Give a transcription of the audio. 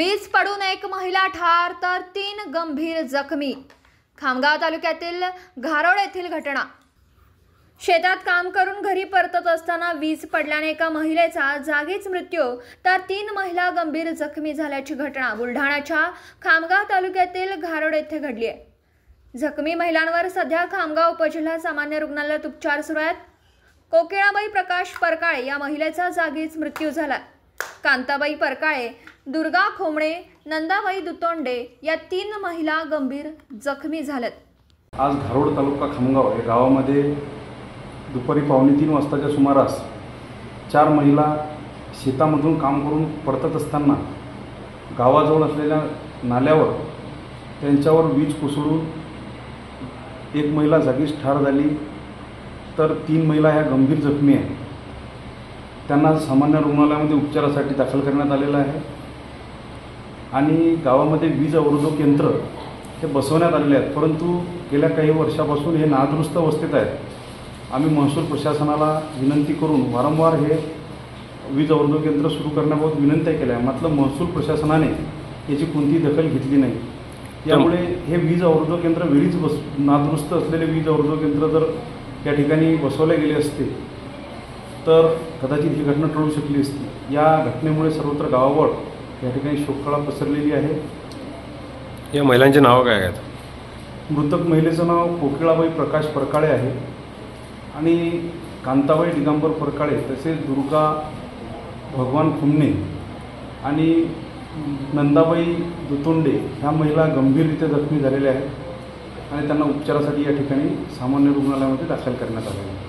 वीज पडून एक महिला ठार तर 3 गंभीर जखमी। खामगाव तालुक्यातील घारोड येथील घटना। शेतात काम करून घरी परतत असताना वीज पडल्याने एका महिलेचा जागीच मृत्यू तर 3 महिला गंभीर जखमी झाल्याची घटना बुलढाण्याच्या खामगाव तालुक्यातील घारोड येथे घडली आहे। जखमी महिलांवर सध्या खामगाव उपजिल्हा सामान्य रुग्णालयात उपचार सुरू आहेत। कोकिळाबाई प्रकाश परकाळे या महिलेचा जागीच मृत्यू झाला। कांताबाई परकाळे, दुर्गा खोमणे, नंदाबाई दुतोंडे या 3 महिला गंभीर जखमी झाल्यात। आज घारोड तालुका खामगाव या गावामध्ये दुपारी 2:45 वाजताच्या सुमारास 4 महिला शेतामधून काम करून परतत असताना गावाजवळ असलेल्या नाल्यावर त्यांच्यावर वीज कोसळून एक महिला जागीच ठार झाली तर 3 महिला ह्या गंभीर जखमी आहेत। त्यांना सामान्य रुग्णालयामध्ये उपचारासाठी दाखल करण्यात आलेलं आहे आणि गावामध्ये वीज अवरोधक यंत्र हे बसवण्यात आलेले आहेत, परंतु गेल्या काही वर्षापासून हे नादुरुस्त अवस्थेत आहेत। आम्ही महसूल प्रशासनाला विनंती करून वारंवार हे वीज अवरोधक यंत्र सुरू करण्याबाबत विनंत्या केल्या, मात्र महसूल प्रशासनाने याची कोणतीही दखल घेतली नाही। यामुळे हे वीज अवरोधक यंत्र वेळीच नादुरुस्त असलेले वीज अवरोधक यंत्र जर या ठिकाणी बसवले गेले असते तर कदाचित ही घटना टळू शकली असती। या घटनेमुळे सर्वत्र गावावर या ठिकाणी शोककळा पसरलेली आहे। या महिलांचे नाव काय आहेत? मृतक महिलेचं नाव कोकिळाबाई प्रकाश परकाळे आहे आणि कांताबाई दिगंबर परकाळे, तसेच दुर्गा भगवान खुमणे आणि नंदाबाई दुतोंडे ह्या महिला गंभीररित्या जखमी झालेल्या आहेत आणि त्यांना उपचारासाठी या ठिकाणी सामान्य रुग्णालयामध्ये दाखल करण्यात आले आहे।